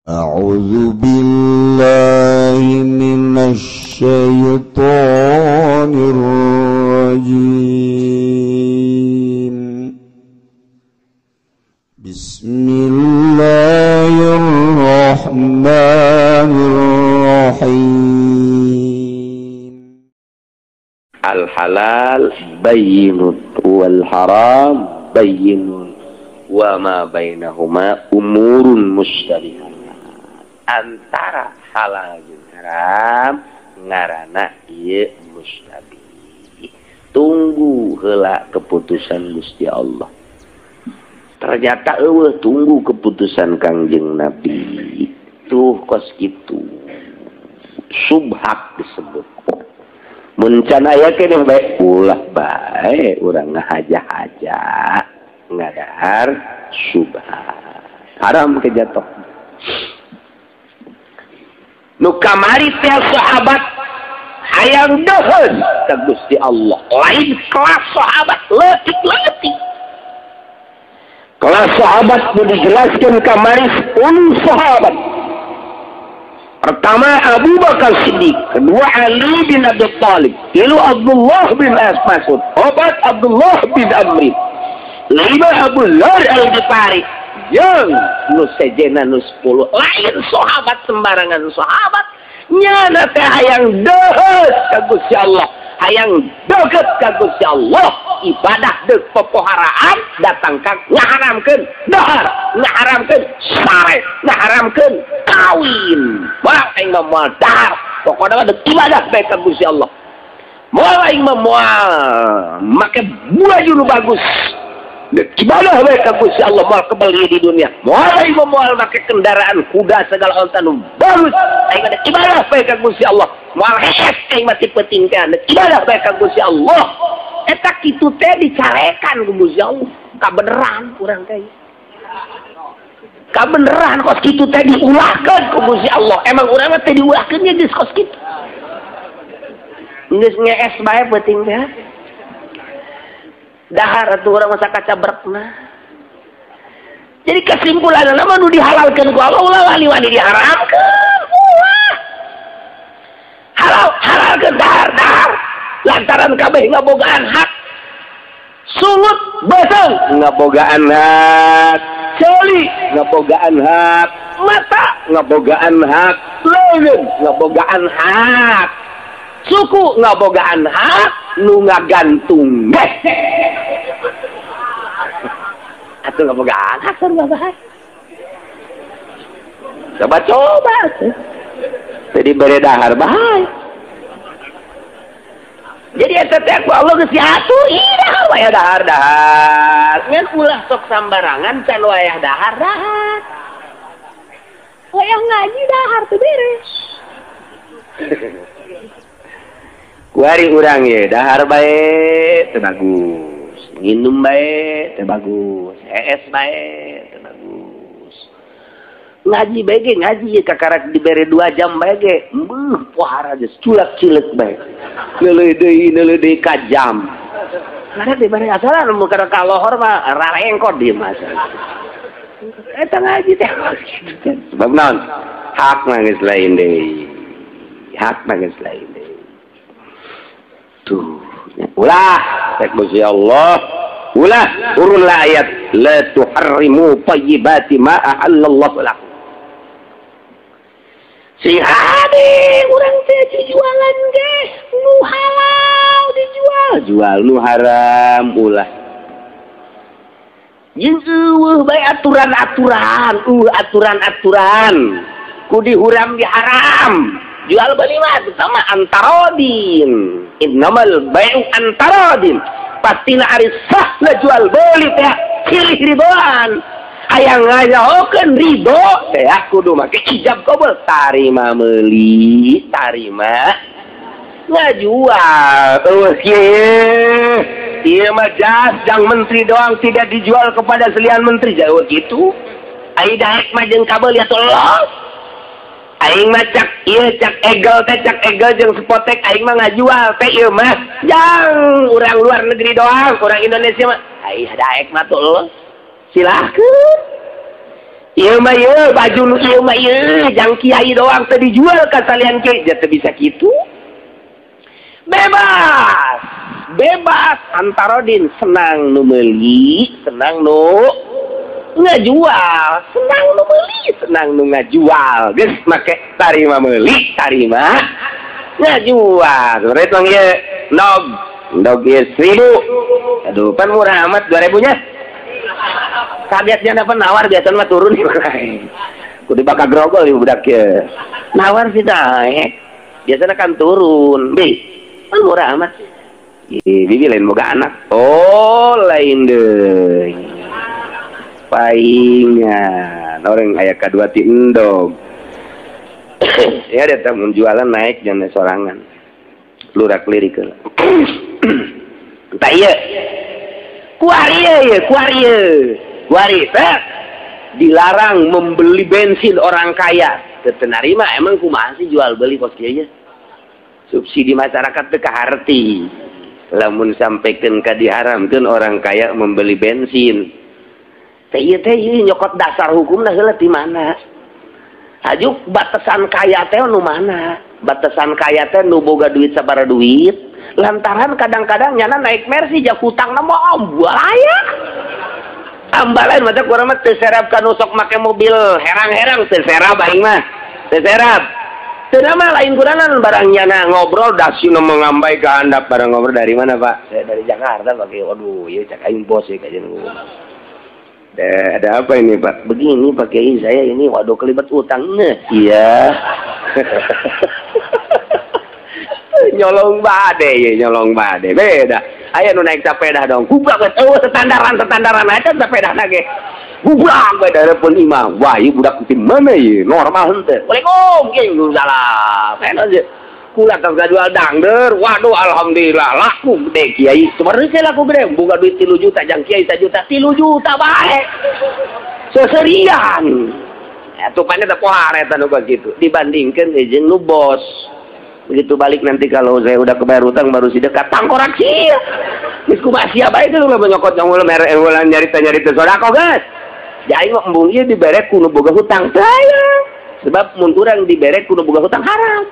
أعوذ بالله من الشيطان الرجيم. بسم الله الرحمن الرحيم. Al-halal bayyinun wal haram bayyinun wa ma bainahuma umurun mushtabihat. Antara halal jeung haram ngaranna ieu mustabih. Tunggu heula keputusan Gusti Allah. Ternyata eueuh tunggu keputusan Kangjeng Nabi. Tuh kos kitu. Subhat disebut. Mun can aya keneh bae ulah bae urang ngahaja-haja ngadahar subhat. Haram kejatuh. Nu kamari teh sahabat hayang deuheun ka Gusti Allah. Lain kelas sahabat leutik-leutik. Kelas sahabat nu dijelaskeun kamari 10 sahabat. Pertama Abu Bakar Siddiq, kedua Ali bin Abi Thalib, lalu Abdullah bin Mas'ud, obat Abdullah bin Amr, lima Abu Dzar Al-Ghifari, jeung nu sejena nu 10 lain sahabat sembarangan sahabat nyana teh hayang deuheut ka Gusti Allah, hayang deukeut ka Gusti Allah, ibadah deuk pepoharaan datang ka ngaharamkeun dahar, ngaharamkeun sare, ngaharamkeun kawin. Wah aing mah moal dahar, pokona deuk ibadah bae ka Gusti Allah. Moal aing mah moal make baju nu bagus. Deuk ibadah bae ka Gusti Allah, moal kebeli di dunia. Moal aing mah moal make kendaraan kuda segala onta nu bagus. Aing mah deuk ibadah bae ka Gusti Allah. Moal hees aing mah tipe-tipe deuk ibadah bae ka Gusti Allah. Eta kitu teh dicarekan ku Gusti Allah. Kabeneran urang teh. Kabeneran kos kitu teh diulahkeun ku Gusti Allah. Emang urang teh diulahkeun geus kos kitu. Geus ngees bae peuting teh. Dahar atuh urang masa kacabrekna. Jadi kesimpulanna mah nu dihalalkeun ku Allah ulah wani-wani diharamkeun. Ulah. Halalkeun dahar. Lantaran kabeh ngabogaan hak. Sulut basang ngabogaan hak. Celi ngabogaan hak. Mata ngabogaan hak. Leungeun ngabogaan hak. Suku ngabogaan hak nu ngagantung. Atuh ngabogaan hak tur ngabogaan. Coba. Jadi beredahar bahaya. Jadi eta teh ku Allah geus diatur, dahar wayah dahar. Ngan ulah sok sambarangan can wayah dahar. Wayah ngaji dahar teu beres. Kuari urang ye dahar bae teu bagus. Nginum bae teu bagus. Hees bae teu bagus. Ngaji bae ge ngaji kakarak dibere 2 jam bae ge. Pohara geus culek-culek bae. Neuleuh deui ka jam. Karena dibere asalan mun kada kalohor mah rarengkot dieu mah. Eta ngaji teh. Sebab naon? Hakna geus lain deui. Hakna geus lain deui. Tuh, ulah tek Gusti Allah. Ulah urunlah ayat la tuharrimu thayyibati ma ahallallahu lakum. Sing hade urang teh jualan ge nu halal dijual nu haram ulah. Jeung eueuh bae aturan-aturan ku dihuram diharam. Jual beli mah sama antarodin. Innamal bai'u antarodin. Pastina ari sah jual beli teh silih ridoan. Hayang ngayaokeun ridho teh kudu make ijab qabul. Tarima meuli, tarima ngajual. Eueuh kieu. Ieu mah jas jang menteri doang tidak dijual kepada selian menteri. Jauh gitu. Ai daek mah jeung kabel ya tolong. Aing mah cak egel jeung spotek aing mah ngajual teh ieu mah jang urang luar negeri doang, urang Indonesia mah ai daek mah tuh silahkeun Ieu mah ieu baju nu ieu mah ieu jang kiai doang teu dijual ka salian kiai, dia teu bisa kitu. Bebas. Bebas antara din senang nu meuli, senang nu ngajual, senang nu meuli, senang nu ngajual. Geus make tarima meuli, tarima ngajual. Seperti tong ieu nog ieu 1000. Aduh, pan murah amat 2000 nya. Kagetnya apa nawar biasa mah turun nih. Kudu bakal grogol ieu budak ieu. Nawar sih naik. Biasanya kan turun. Bi, kan murah amat. Bibi lain boga anak. Oh, lain deh. Paingan orang aya kadua ti endog. Ya ada tamu jualan naik jangan sorangan. Lurak lirik. Entah iya. Kuari, dilarang membeli bensin orang kaya. Tertenarima emang kumaha sih jual beli pos kieu ya. Subsidi masyarakat teu kaharti. Lamun sampaikan ka diharamkeun orang kaya membeli bensin. Teh ieu nyokot dasar hukumna heula ti mana? Hajuk batasan kaya teh nu mana? Batasan kaya teh nu boga duit sabaraha duit. Lantaran kadang-kadang nyana naik Mercy jak hutangna mah ambalaya. Ambalain mah teh kurang mah teu serap ka nu sok make mobil herang-herang teu serap aing mah. Teu serap. Teu mah lain kurangan barang nyana ngobrol dasina mengambai ke handap barang ngobrol dari mana, Pak? Saya dari Jakarta, Pak. Waduh, ieu cak aing bos ya kajian gua. Ada apa ini, Pak? Begini Pak Kiai, saya ini waduh kelibat utang. Nah, iya. Nyolong bade beda aya nu naik sepeda dong gubrak tetandaran aja sepeda nage gubrak we darepeun imam wah ieu budak tim mana ieu normal henteu Waalaikumsalam geuing salam eno kula tong jual dangder waduh alhamdulillah laku gede kiai sebenarnya laku gede boga duit 3 juta jang kiai 1 juta 3 juta bae seserian atuh pannya teh pohar eta nu begitu dibandingkeun jeung nu bos. Begitu balik nanti kalau saya udah kebayar utang baru si dekat tangkorak sih. Geus kumaha sia bae teh lu menyokot nyongul merewelan nyarita-nyarita sodako guys. Jadi mah embung ieu dibere kudu boga hutang saya. Sebab mun urang dibere kudu boga hutang haram.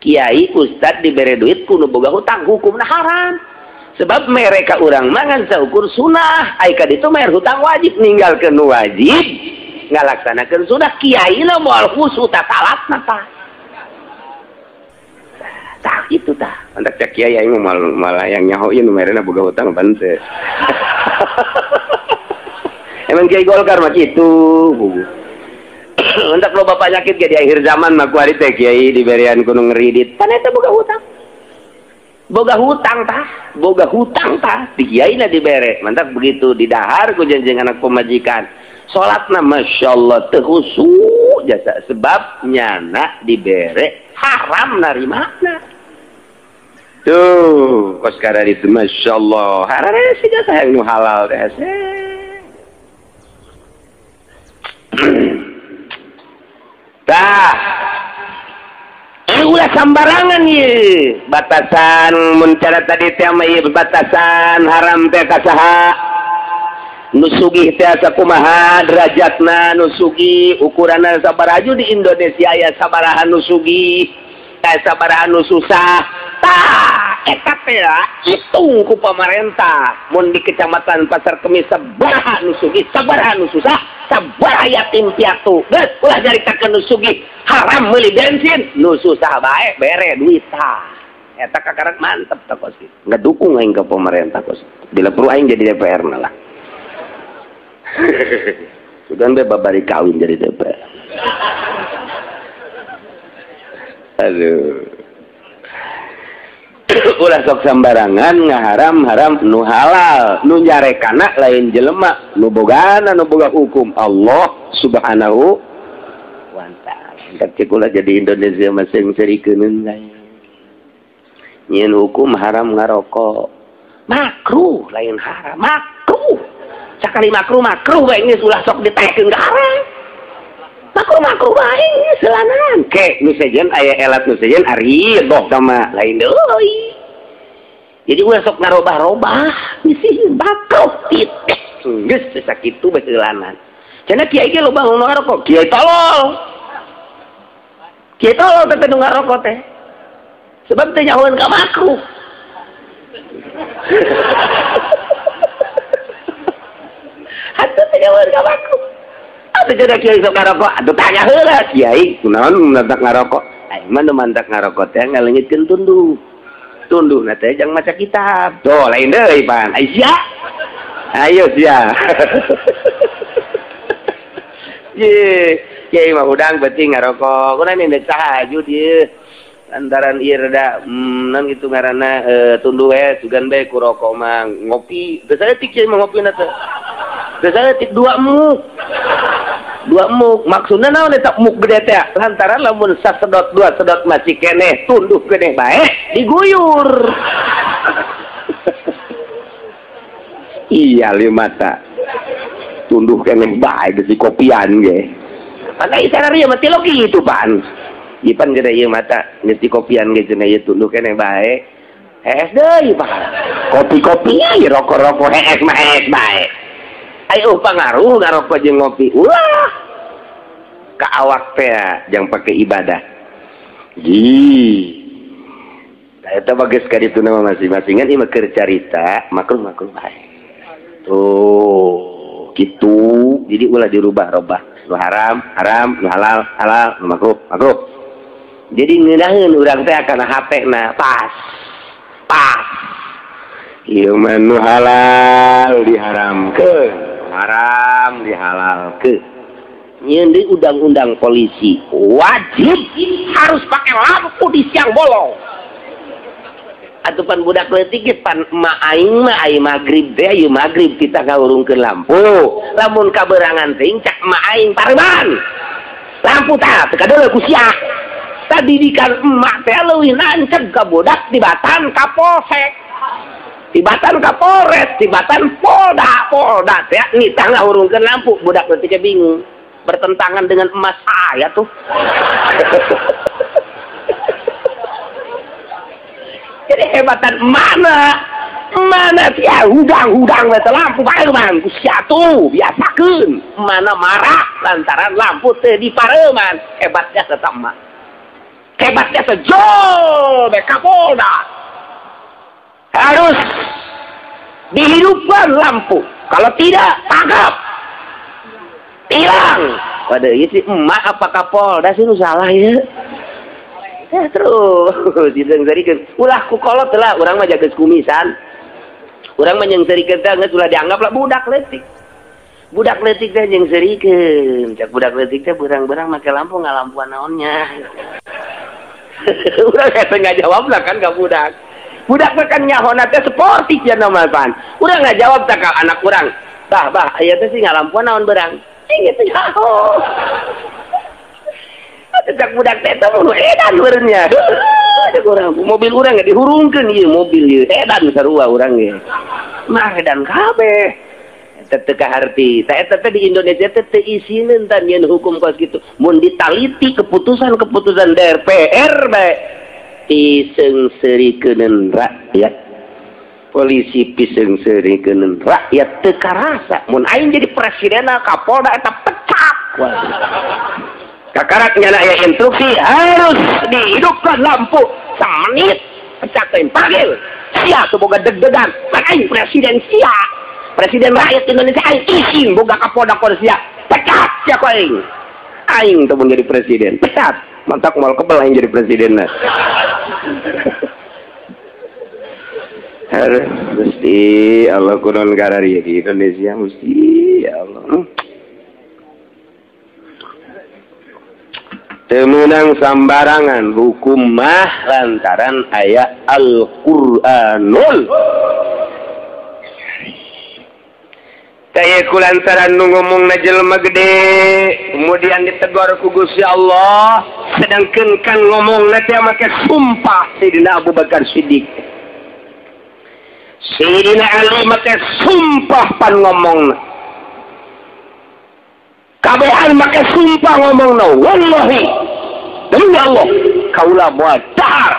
Kiai ustad dibere duit kudu boga hutang hukumna haram. Sebab mereka urang mangan saukur sunah, ai ka ditu mayar hutang wajib ninggalkeun nu wajib ngalaksanakeun sunah kiai na moal khusus ta salatna tah. Tak itu tah. Antak cak kiai aing malah yang nyaho ieu nu merena boga hutang pan teu. Emang kiai Golkar mah kitu. Antak loba panyakit ge di akhir zaman mah kuari teh kiai diberian kudu ngeridit. Pan eta boga hutang. Boga hutang tah. Di kiaina dibere. Mantak begitu didahar ku janjing anak pemajikan. Salatna masyaallah teu khusyuk jasa sebab nyana dibere haram narimana. Tuh, kos kada itu masyaallah. Harare sih jasa yang nu halal teh. Tah. Ulah sambarangan ye. Batasan mun cara tadi teh mah ieu batasan haram teh ka saha? Nu sugih teh sakumaha derajatna nu sugih ukuranna sabaraha di Indonesia aya sabaraha nu sugih aya sabaraha nu susah tah eta teh hitung ku pamarentah mun di kecamatan Pasar Kemis sabaraha nu sugih sabaraha nu susah sabaraha yatim piatu geus ulah nyaritakeun nu sugih haram meuli bensin nu susah bae bere duit tah eta kakarak mantep tah kos ngadukung aing ka pemerintah kos bila perlu aing jadi DPR na lah. Sudah be babari kawin jadi DPR. Aduh. Ulah sok sambarangan ngaharam-haram nu halal, nu nyarekana lain jelema, nu bogana nu boga hukum Allah Subhanahu wa taala. Engke kula jadi Indonesia masing serikeun lain. Nyeun hukum haram ngarokok. Makruh lain haram, makruh. Sakali makruh bae geus ulah sok ditekeun ka haram. Makruh bae selanan. Ke nu sejen aya elat nu sejen ari doh sama lain deui. Jadi ulah sok ngarobah-robah, misi makruh titik. Geus sakitu bae selanan. Cenah kiai ge loba nu ngarokok, kiai tolol. Kiai tolol teh nu ngarokok teh. Sebab teh nyahoeun ka makruh. Atuh teh nyahoeun ka makruh. Atuh cenah kiai sok ngarokok, atuh tanya heula kiai, kunaon mantak ngarokok? Ai mah nu mantak ngarokok teh ngaleungitkeun tunduh. Tunduh na teh jang maca kitab. Tuh lain deui pan. Ai sia. Ayo sia. Kiai mah udang penting ngarokok. Kuna nindek tahajud ieu. Antaran ieu rada nan kitu ngaranna tunduh we sugan bae ku rokok mah ngopi. Teu saeutik kiai mah ngopina teh. Teu saeutik 2 muk. 2 muk. Maksudna naon eta muk gede teh? Lantaran lamun sasedot 2 sedot masih keneh tunduh keneh bae diguyur. Iya limata. Tunduh keneh bae geus kopian ge. Maka isana ieu mah ti logi itu pan. Ipan gede ieu mata geus kopian ge cenah ieu tunduh keneh bae. Hees deui pan. Kopi-kopi rokok-rokok hees mah hees bae. Ayo pangaruh ngarokok jeung ngopi. Wah. Ka awak teh jang pake ibadah. Eta bagus ka ditu nama masing-masingan ieu mah keur carita makruh-makruh bae. Tuh, gitu. Jadi ulah dirubah-rubah. Nu haram, haram, nu halal, halal, nu makruh, makruh. Jadi ngeunaheun urang teh kana HP-na pas. Pas. Ieu mah nu halal diharamkeun, haram dihalalkeun. Nyeun deui undang-undang polisi wajib harus pakai lampu di siang bolong. Atupan budak leutik ge pan emak aing mah aya magrib teh ieu magrib kita ngawurungkeun lampu. Lamun kaberangan teh cak emak aing pareban. Lampu tah teu kadeuleu ku sia. Tadidikan emak teh leuwih nanceg ka budak tibatan kapolsek. Tibatan kapolres, tibatan polda teh nitah ngawurungkeun lampu. Budak leutik ge bingung. Bertentangan dengan emas saya tuh. Jadi hebatan mana dia hudang lampu bae man ku sia tuh biasakeun mana marah lantaran lampu teu dipareuman. Hebatnya tetap mah hebatnya sejol be Kapolda harus dihidupkan lampu, kalau tidak tangkap hilang. Waduh isi emak apa Kapolda sih nu salah ya. Terus disengsarikeun ulah ku kolot lah urang mah jageus kumisan. Urang mah nyengsarikeun teh geus ulah dianggap lah budak leutik. Budak leutik teh nyengsarikeun. Cak budak leutik teh beurang-beurang make lampu ngalampuan naonnya. Urang teh ngajawab lah kan ka budak. Budak mah kan nyahona teh sportif ya nama pan. Urang ngajawab teh ka anak urang. Bah, aya teh sih ngalampuan naon beurang. Gitu ya. Cak budak teh teh edan beurnya. Ada urang mobil urang ge dihurungkeun ieu mobil ieu edan sarua urang ge. Mah edan kabeh. Eta teu kaharti. Tah eta teh di Indonesia teh teu isieun tan yen hukum kos kitu. Mun ditaliti keputusan DPR bae diseungseureukeuneun rakyat. Polisi piseungseureukeuneun rakyat teu karasa. Mun aing jadi presidenna Kapolda eta pecat. Kakarak nyana aya instruksi harus dihidupkan lampu semenit pecat teh panggil sia teu boga deg-degan kan aing presiden sia presiden rakyat Indonesia aing izin boga Kapolda kode sia pecat sia ku aing teu jadi presiden pecat mantak moal kebel aing jadi presidenna. Harus mesti Allah kunon garari di Indonesia mesti ya Allah. Temenang sambarangan hukum mah lantaran ayat Al-Qur'anul. Taya kulantaran nu ngomongna jelema gede kemudian ditegur ku Gusti Allah sedangkan kan ngomongna teh make sumpah Sayyidina Abu Bakar Siddiq. Sayyidina Ali make sumpah pan ngomongna. Kabehan make sumpah ngomongna wallahi demi Allah kaula moal dahar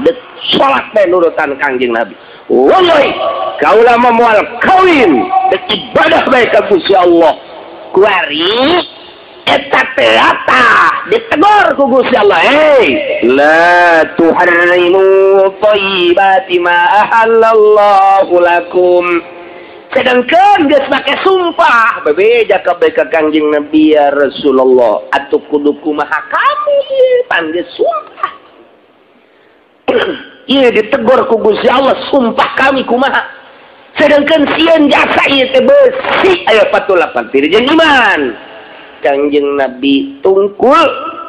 dek salat teh nurutan Kangjeng Nabi. Wallahi kaula moal kawin dek ibadah bae ka Gusti Allah kuari eta teata ditegur ku Gusti Allah, la tuharrimu thayyibati ma ahallallahu lakum. Sedangkan geus make sumpah bebeja kabeh ka Kangjeng Nabi ya Rasulullah atuh kudu kumaha kami pan geus sumpah. Ieu ditegur ku Gusti Allah sumpah kami kumaha. Sedangkan sieun jasa ieu teh beusi aya 48 pirjeun iman. Kangjeng Nabi tungkul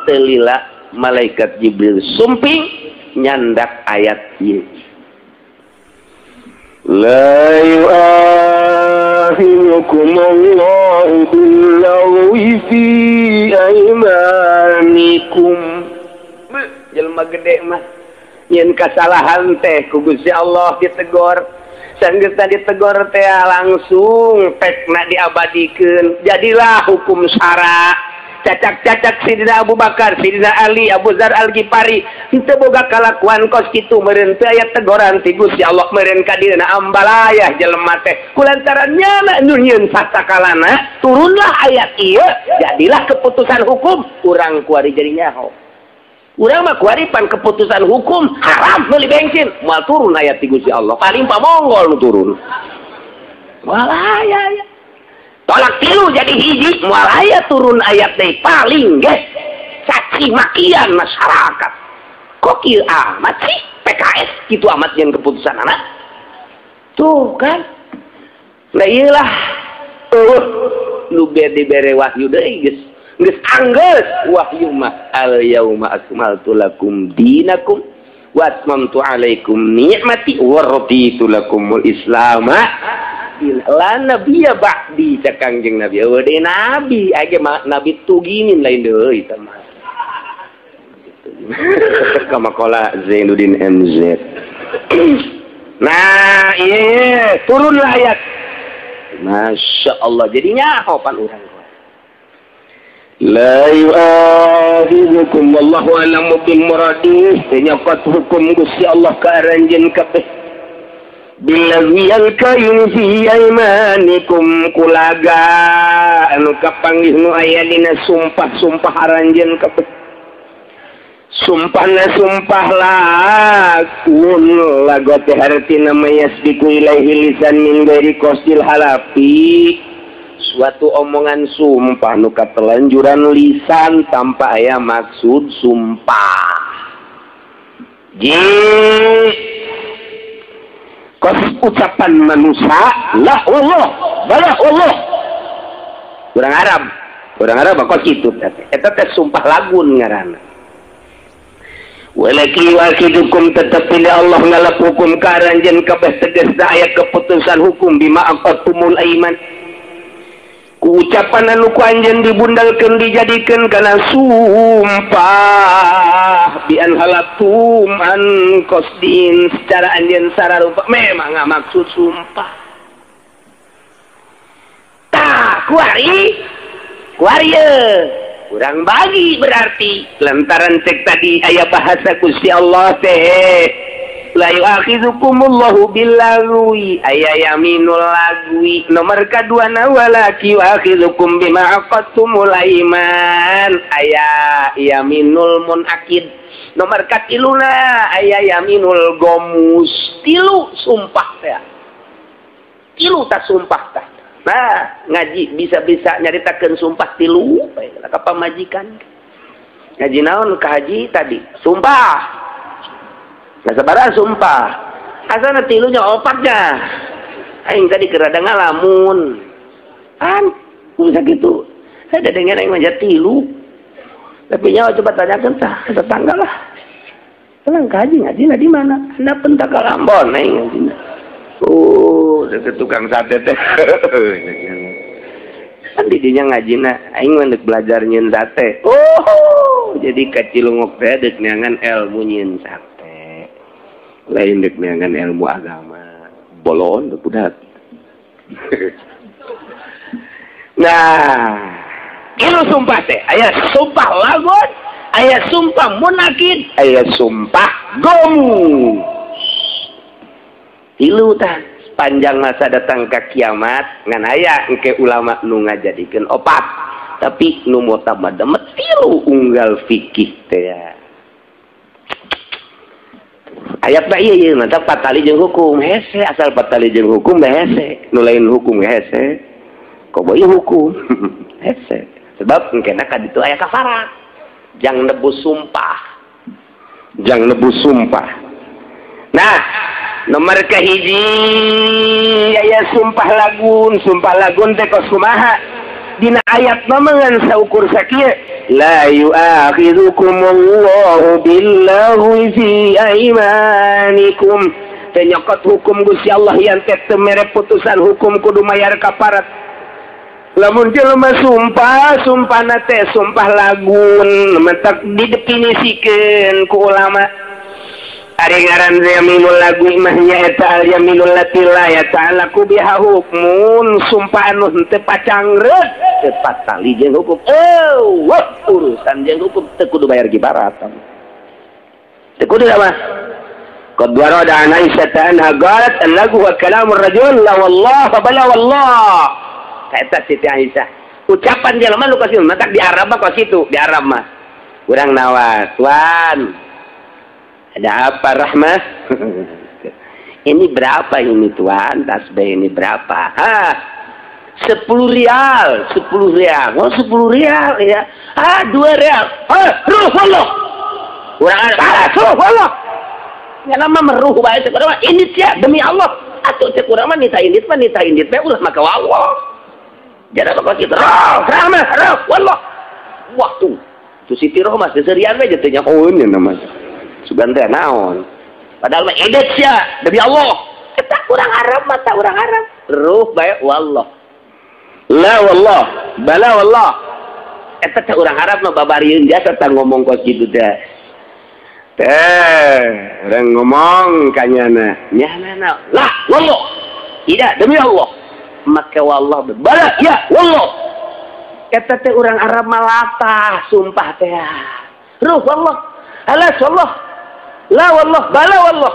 teu lila malaikat Jibril sumping nyandak ayat ieu. La yu'akhirukum Allahu billaghwi fi aymanikum. Jelema gede mah yen kasalahan teh ku Gusti Allah ditegur. Sanggeus ditegur teh langsung tekna diabadikeun. Jadilah hukum syara. Cacak-cacak Sidina Abu Bakar, Sidina Ali, Abu Dzar Al-Ghifari henteu boga kalakuan kos kitu meureun teu aya teguran ti Gusti Allah meureun ka dieuna ambalayah jelema teh kulantaran nyana nu nyieun sasakalana turunlah ayat ieu jadilah keputusan hukum urang kuari jadi nyaho. Urang mah kuari pan keputusan hukum haram meuli bensin moal turun ayat ti Gusti Allah paling pamonggol nu turun. Walaya ya. Tolak tilu jadi hiji moal aya turun ayat teh paling ge caci makian masyarakat. Kok kieu amat sih PKS kitu amat yang keputusan anak. Tuh kan. Lah ieulah nu dibere wahyu deui geus. Geus anggeus wahyu mah al yauma akmaltu lakum dinakum wa atmamtu alaikum ni'mati wa raditu lakumul islama la nabiya ba'di cak Kangjeng Nabi. Eueuh nabi age nabi tuginin lain deui tah mah. Kama qala Zainuddin MZ. Nah, ieu turun ayat. Masya Allah jadinya hopan urang. La yu'akhidhukum wallahu a'lamu bil muradih. Nyokot hukum Gusti Allah ka aranjeun kabeh. Bilawiyal kain fi aymanikum kulaga anu kapanggih nu aya dina sumpah-sumpah aranjeun kabeh. Sumpahna sumpah lakun lagot teh hartina mayasdiku ilaihi lisan min ghairi qasil halafi. Suatu omongan sumpah nu katelanjuran lisan tanpa aya maksud sumpah. Kos ucapan manusia lah Allah balah Allah orang Arab kos kitu eta teh sumpah lagun ngaranna. Walaki wakidukum tetep pilih Allah ngalap hukum karanjeun kabeh tegasna aya keputusan hukum bima aqatumul aiman. Ku ucapan anu ku anjeun dibundalkeun dijadikeun kana sumpah bi an halatum an qasdin secara anjeun sararupa memang maksud sumpah. Tah kuari kurang bagi berarti lantaran cek tadi aya bahasa Gusti Allah teh la yu'akhidhukumullahu billagwi aya yaminul lagwi nomor kaduana walaki yu'akhidhukum bima aqadtumul aiman aya yaminul munakid nomor katiluna aya yaminul gomus tilu sumpah teh tilu ta sumpah tah. Nah ngaji bisa-bisa nyaritakeun sumpah tilu ka pamajikan ngaji naon ka haji tadi sumpah. Nah sabaraha sumpah asana tilunya opatnya aing tadi kerada ngalamun kan bisa gitu saya dengar aing manja tilu tapi nyawa coba tanyakan tah tetangga lah tenang kaji ngaji di mana anda pentaka Lambon aing ngaji deket tukang sate teh kan didinya ngajina aing mendek belajar nyeun sate jadi kacilungok teh deuk neangan ilmu nyeun sate lain dek neangan ilmu agama bolon budak. Nah itu sumpah teh aya sumpah lagun aya sumpah munakid aya sumpah gomu tilu tah panjang masa datang ke kiamat ngan aya engke ulama nu ngajadikeun opat tapi nu mutamad tilu unggal fikih teh ya. Ayat na ieu mantap patali jeung hukum hese asal patali jeung hukum hese nu lain hukum hese koboy hukum hese sebab engkena ka ditu aya kafarat jang nebus sumpah nah nomor kahiji aya sumpah lagun teh kos kumaha dina ayat namangan saukur sakieu la yu'akhidhukumullahu billaghwi fi aymanikum teh nyokot hukum Gusti Allah yang teh teu mere putusan hukum kudu mayar kafarat lamun jelema sumpahna teh sumpah lagun mentak didefinisikeun ku ulama ari ngaran yaminul lagwi mah nyaeta al yaminul lati la yata'allaqu biha hukmun sumpah anu teu pacangreut teu patali jeung hukum urusan jeung hukum teu kudu bayar kifarat teu kudu apa qad warada an Aisyah anha qalat al-lagwu wa kalamur rajul la wallah bala wallah eta Siti Aisyah ucapan jelema nu ka situ matak di Arab mah ka situ di Arab mah urang nawas tuan ada apa Rahmah? Ini berapa ini tuan? Tasbih ini berapa? 10 rial. Oh 10 rial ya. 2 rial. Ruh Allah. Urang ruh Allah. Ya nama meruh bae teh kurang ini sia demi Allah. Atuh teh kurang mah nita indit bae ulah maka Allah. Jadi apa kita? Rahmah, ruh Allah. Wah tuh Siti Rohmah seserian we teh nya ini namanya. Sugan teh naon padahal mah edet sia demi Allah eta urang Arab mata urang Arab ruh bae wallah la wallah bala wallah eta teh urang Arab mah babarieun jasa tah ngomong kos kitu teh urang ngomong kanyana nyana la wallah tidak demi Allah maka wallah bala ya wallah eta teh urang Arab mah latah sumpah teh ruh wallah alas wallah la wallah bala wallah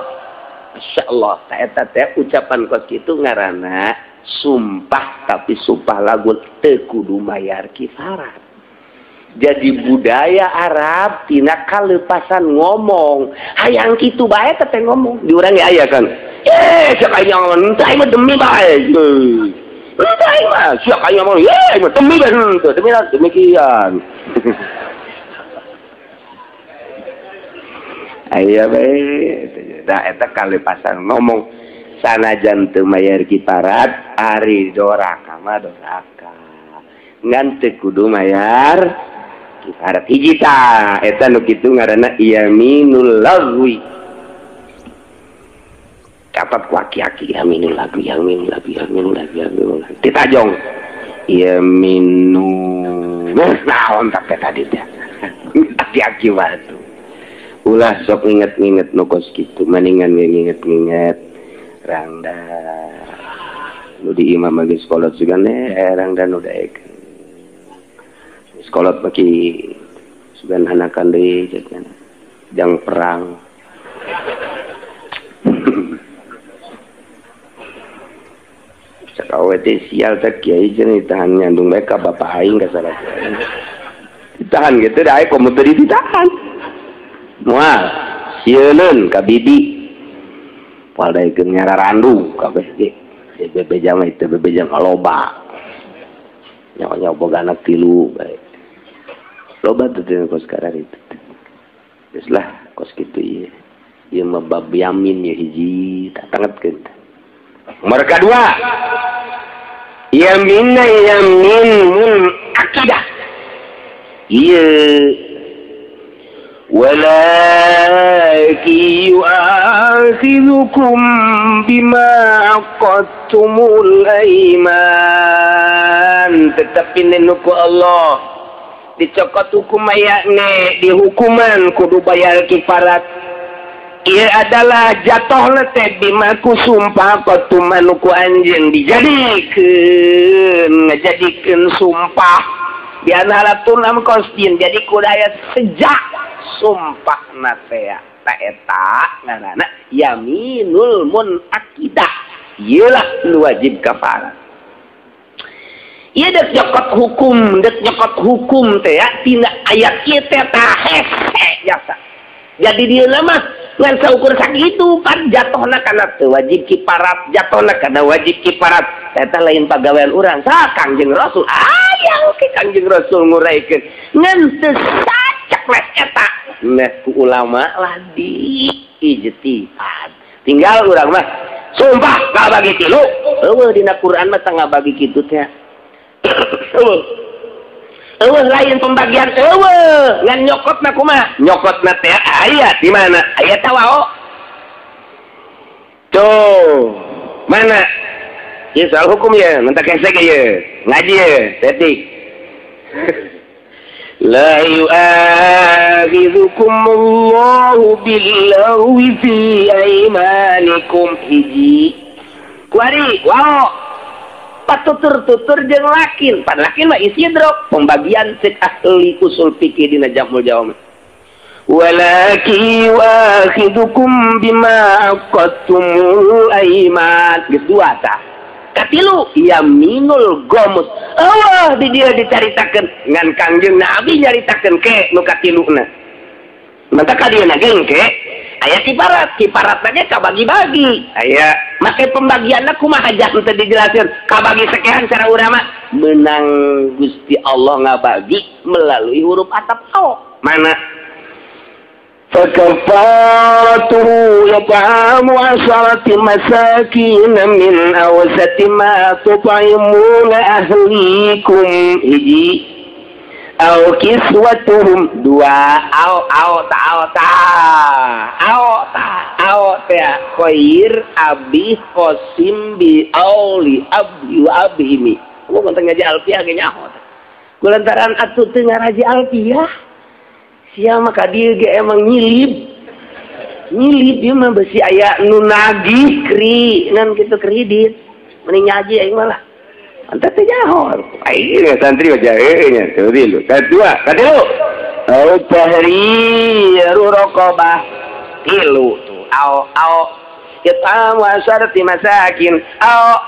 masyaallah eta teh ucapan kos kitu ngaranna sumpah tapi sumpah lagun teu kudu mayar kifarat jadi budaya Arab tina kaleupasan ngomong hayang kitu bae teh ngomong di urang ge aya kan sak aya ngomong teh mah demi bae teh mah sak aya ngomong mah demi bae demikian aya bae da eta kalepasan ngomong sanajan teu mayar kifarat ari doraka mah doraka ngan teu kudu mayar kifarat hiji tah eta nu kitu ngaranna yaminul lagwi catat ku aki-aki yaminul lagwi ditajong yaminul naon tapi tadi teh aki-aki batu ulah sok nginget-nginget nukos gitu maningan nginget-nginget rangda nu di imam lagi sekolot juga rangda nu daek sekolot bagi sugan hanakan deui jang perang cakawe teh sial teh kiai jeung ditahan nyandung bae ka bapak aing ka salah ditahan gitu da aya komo teu ditahan moal sieun ka bibi paldaikeun nyararandu kabeh ge bebe jama itu bebe jama loba nyawa boga anak 3 bae loba teh kos karar itu geus lah kos kitu ieu ieu mah bab yamin ya hiji tangetkeun nomor kadua yamin akidah ieu ولكن يؤاخذكم بما عقدتم الأيمان tetapi nenuku Allah dicokot hukum ayakne di hukuman kudu bayar kifarat ia adalah jatuh leteh bimaku sumpah kotumanuku anjeun ngajadikeun sumpah di antara tunam kosdin jadi kudaya sejak sumpah nasea tak eta ngaranna yaminul munakidah iyalah nu wajib kafarat. Ieu dek nyokot hukum teh ya tina ayat ieu teh tah hese jasa. Jadi dia mah ngan saukur sakitu pan jatuhna kana teu wajib kiparat, jatuhna kana wajib kiparat. Eta lain pagawean urang. Sa Kangjeng Rasul aya oke Kangjeng Rasul nguraikeun ngan teu sacak les eta. Nah ku ulama lah di ijtihad. Tinggal urang mah sumpah ngabagi tilu. Eueuh dina Quran mah teu ngabagi kitu teh. Eueuh lain pembagian eueuh ngan nyokotna kumaha nyokotna teh aya di mana aya tawao tuh mana ieu soal hukum ya mentak hese ge ye ngaji ye tetik la yu'akhidhukumullahu billaghwi fi aymanikum hiji kuari wao patutur-tutur jeung lakin pan lakin mah istidrok pembagian cek ahli usul fikih dina Jamul Jawami walaki wakhidukum bima aqattumul aiman geus dua tah katilu yaminul gomus eueuh di dieu dicaritakeun ngan Kangjeng Nabi nyaritakeun ke nu katiluna mata ka dieu nageng ke aya kiparat lagi kabagi-bagi aya make pembagianna kumaha hajat teu dijelaskeun kabagi sekian cara urama menang Gusti Allah ngabagi melalui huruf atap au mana fakafatuhu yat'amu asharati masakin min awsati ma tut'imuna ahlikum hiji au kiswatuhum dua au teh khair abi qasim bi auli abdi wa abhimi gua ngonteng ngaji alfiah ge nyaho kulantaran atuh teu ngaraji alfiah sia mah ka dieu ge emang nyilib ieu mah besi aya nu nagih kri ngan kitu kredit mending nyaji aing mah lah anta teh nyaho aing santri aja nya teu dilu kadua katilu au tahriru raqabah tilu tuh au kita wasarati masakin au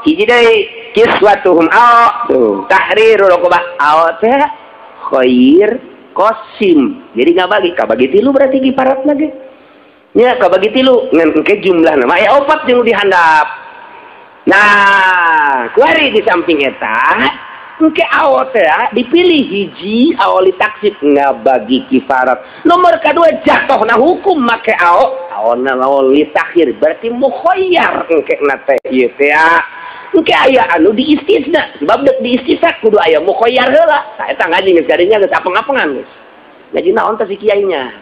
hiji deui kiswatuhum au tuh tahriru raqabah au teh khair qasim jadi kabagi tilu berarti kiparatna ge nya kabagi tilu ngan engke jumlahna mah aya 4 jeung dihandap. Nah, kuari di samping eta, engke awal teh dipilih hiji awal ditaksib ngabagi kifarat. Nomor kedua jatuhna hukum make awalna awal ditakhir berarti mukhayyar engke na teh ieu teh. Engke aya anu diistisna, sebab deuk diistisna kudu aya mukhayyar heula. Tah eta ngaji geus gadinya geus apeng-apengan geus. Ngaji naon teh si kiainya.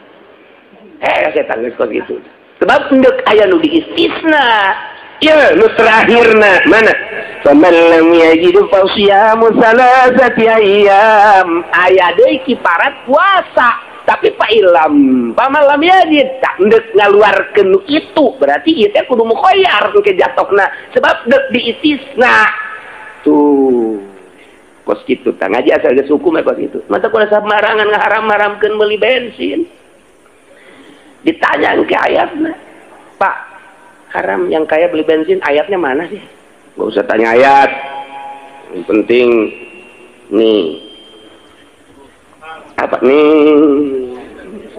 Setan geus kok gitu. Sebab deuk aya nu diistisna. Ya, nu terakhirna mana? Faman lam yajid fa siyamu salasati ayyam. Aya deui kiparat puasa, tapi pa ilam paman lam yajid tak deuk ngaluarkeun itu, berarti ieu teh kudu mukhayyar ke jatokna sebab deuk diistisna. Tuh. Kos kitu tah ngaji asal geus hukum kos kitu. Mata kudu samarangan ngaharam-haramkeun meuli bensin. Ditanya ke ayatna. Pak haram yang kaya beli bensin ayatnya mana sih? Gak usah tanya ayat, yang penting nih apa nih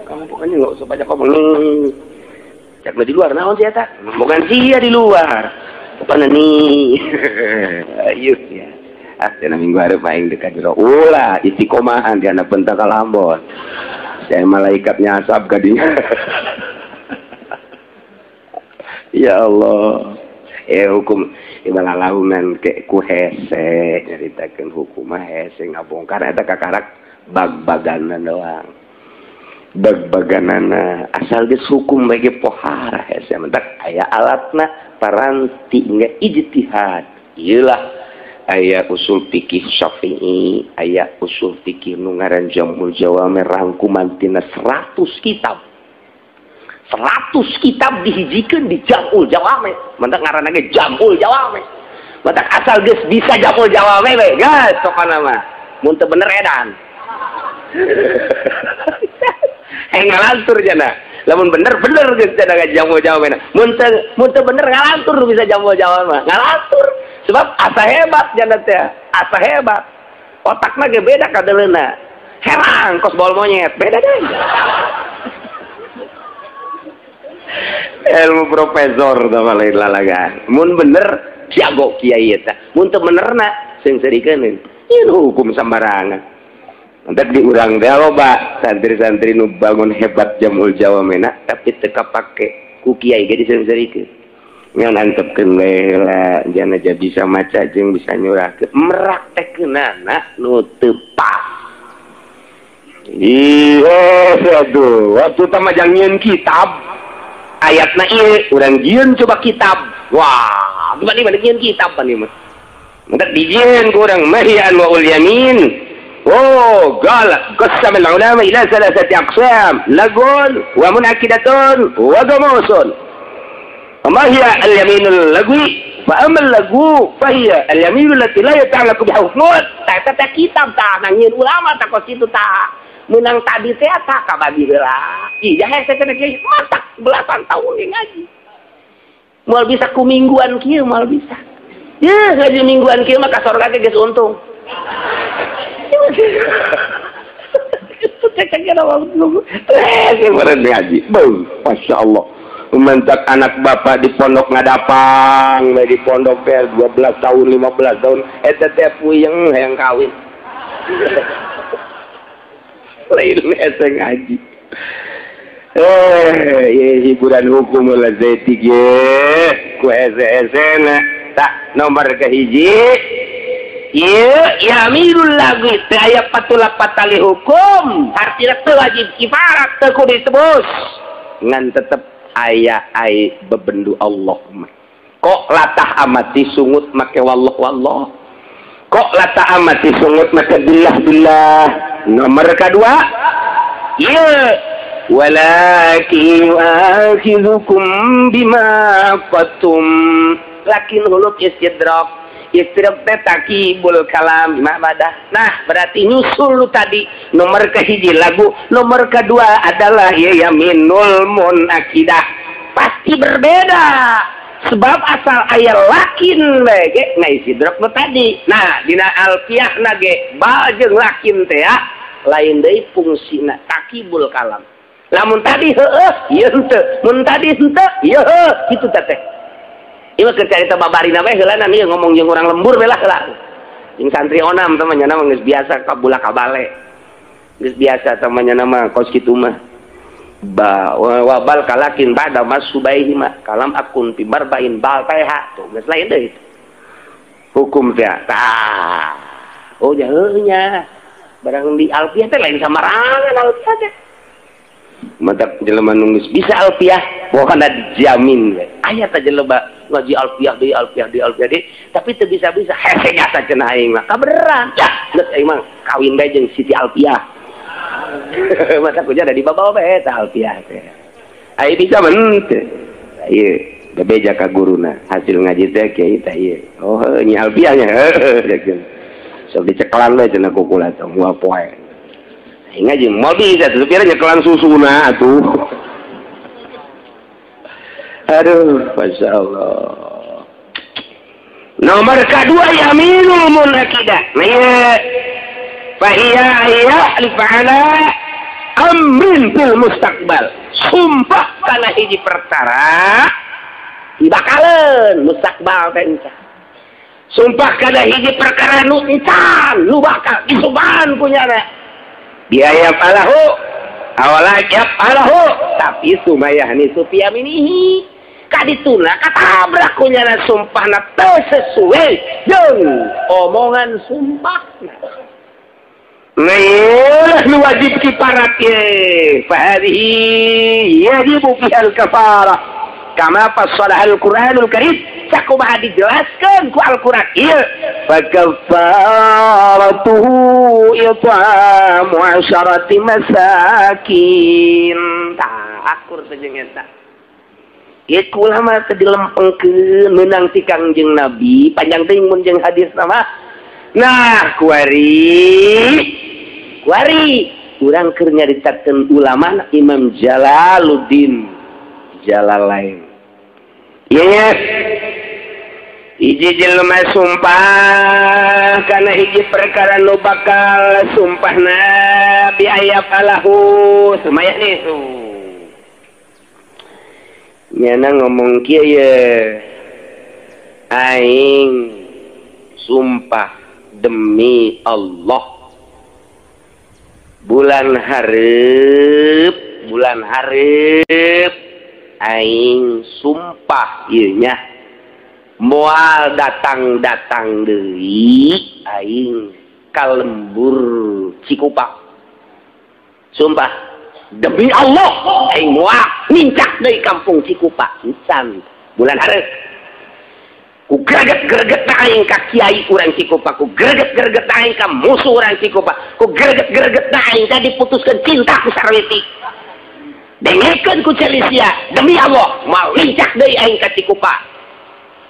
kamu pokoknya nggak usah banyak ngomong nih cak di luar naon sih tak bukan sia di luar apa nih ayo ya jangan minggu hari main dekat dulu ulah istiqomahan di anak bentak kalambon saya malaikatnya asap gadinya. Ya Allah, hukum ibalalahunan ke ku hese nyaritakeun hukum hese ngabongkar eta kakarak bag-baganna doang. Bag-baganana asal geus hukum bagi pohara hese mentak aya alatna paranti nge ijtihad. Ieulah aya usul fikih Syafi'i, aya usul fikih nu ngaran Jamul Jawami rangkuman tina 100 kitab. 100 kitab dihijikeun di Jamul Jawami. Mentak ngaranna ge Jamul Jawami. Mentak asal geus bisa Jamul Jawami we, geus sokana mah. Mun teu bener edan. Ngalantur jana. Lamun bener geus cenah jamu-jamu mena. Mun teu bener ngalantur bisa jamu-jamu mah. Ngalantur. Sebab asa hebat jana teh. Asa hebat. Otakna ge beda kadeleuna. Herang kos bol monyet, beda deh. Ilmu profesor sama lain lalagan. Mun bener jago kiai eta. Mun teu benerna sing serikeun. Ieu hukum sembarangan. Entar diurang teh loba santri-santri nu bangun hebat jamul Jawa mena tapi teu kapake ku kiai ge diseureurikeun. Ngan antepkeun we lah jana jadi bisa maca jeung bisa nyurahkeun. Meraktekeunana nu teu pas. Iya aduh, waktu tama jang nyieun kitab. Ayatna ieu urang nyieun coba kitab. Wah, gimana nyieun kitab pan ieu mah. Entar dijieun ku urang mahyan wa ul yamin. Oh, galak. Qasam al-ulama ila salasati aqsam. Lagun wa munakidatun wa gamusun. Amma hiya al-yaminul lagwi fa amma al-lagu fa hiya al-yaminul lati la yata'allaqu bi hukmut. Ta kitab ta nangieun ulama ta kos itu ta. Menang tadi teh ta ka bagi heula. Ih, jahe teh cenah kieu matak belasan tahun ngaji. Moal bisa ku mingguan kieu moal bisa. Ya, ngaji mingguan kieu mah ka sorga ge geus untung. Masya Allah. Mentak anak bapak di pondok ngadapang, di pondok 12 tahun, 15 tahun, eta teh puyeng hayang kawin. Lain ese ngaji. Hiburan hukum lah zeti ge, ku ese na. Tak nomor kahiji. Iya, yaminul lagwi teh aya patulah patali hukum, artinya teu wajib kifarat teu kudu ditebus. Ngan tetep aya ai bebendu Allah mah. Kok latah amati sungut make wallah. Kok latah amati sungut make billah. Nomor kedua, iya walakin akhirukum bima qatum. Lakin huluk istidrak. Istidrak teh takibul kalam ma'badah. Nah, berarti nyusul lu tadi nomor kehiji lagu, nomor kedua adalah ya yaminul munakidah. Pasti berbeda. Sebab asal aya lakin ge ngai istidrak nu tadi. Nah, dina alfiyahna ge ba jeung lakin teh lain deui fungsina takibul kalam. Lamun tadi heueuh, ieu henteu. Mun tadi henteu, ieu heueuh, kitu teh. Ieu kecarita babarina we heula ieu ngomong jeung urang lembur we lah heula. Jeung santri onam temannya nama geus biasa kabula kabale. Geus biasa temannya nama kos kitu mah. Wabal kalakin ba'da masubaihi ma kalam akun fi barbain bal taiha tuh geus lain deui. Hukum teh tah. Oh nya heuh nya. Barang di alfiyah teh lain samarangan alfiyah teh. Matak jelema nu geus bisa alfiyah pokona dijamin we. Aya teh jelema ngaji alfiyah deui, tapi teu bisa-bisa hese jasa cenah aing mah. Kabeneran. Ya, geus aing mah kawin bae jeung Siti Alfiyah. Mata kuja ada di babawa bae tah alfiyah teh. Aing bisa men teh. Ieu bebeja ka guruna. Hasil ngaji teh kiai teh ieu. Oh, nyi alfiyahnya. Sok diceklan we cenah kukula teh moal poe. Ngaji mau bisa supaya nyekelan susuna atuh. Aduh, Masya Allah. Nomor kedua yaminul munakidah. Fahiyya yahlif ala amrin fil mustaqbal. Sumpah kana hiji perkara dibakaleun mustaqbal teh. Sumpah kana hiji perkara nu encan, nu bakal disubahan kunyana. Biaya palahu awalajab palahu tapi sumayah ni supiyaminihi kadituna katabrak kunyana sumpahna teu sesuai jeung omongan sumpahna. Nah, nu wajib kifarat ye fahadihi yajibu fihal kafarah kama fassalah al-Qur'anul Karim sakumaha dijelaskeun ku Al-Qur'an ieu fakafaratuhu it'amu 'asharati masakin akur teh jeung eta ieu ulama teh dilempengkeun meunang ti Kangjeng Nabi panjang teuing mun jeung hadis nama nah kuari urang keur nyaritakeun ulama Imam Jalaluddin Jalalain. Ieu hiji jelema sumpah kana hiji perkara nu bakal sumpahna biayab alahu semaya nisu. Nyana ngomong kieu ye. Aing sumpah demi Allah bulan hareup aing sumpah ieu nya moal datang deui aing ka lembur Cikupa. Sumpah demi Allah aing moal nincak deui kampung Cikupa pisan bulan hareup. Ku greget-greget aing ka kiai urang Cikupa, ku greget-greget aing ka musuh urang Cikupa, ku greget-greget aing ka diputuskeun cinta ku Sarwiti. Dengekeun ku Celisia, demi Allah mau lincak deui aing ka Cikupa.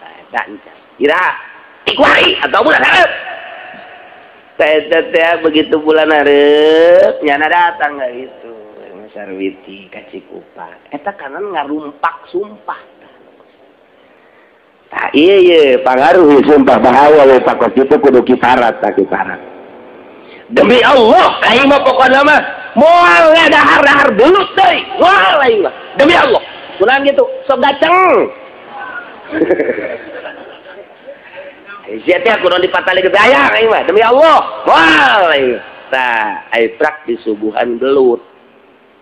Eta kira ikuari atau bulan hareup. Teh begitu bulan hareup nyana datang gitu Sarwiti ka Cikupa. Eta kanan ngarumpak sumpah. Nah, iya pengaruh sumpah bahaya we takut itu kudu kiparat tak kiparat. Demi Allah aing mah pokona mah moal dahar-dahar belut deui. Moal aing mah demi Allah. Kunaon gitu sok gaceng. Sia teh kudu dipatali gedayang aing mah demi Allah. Moal aing. Tah ai prak di subuhan belut.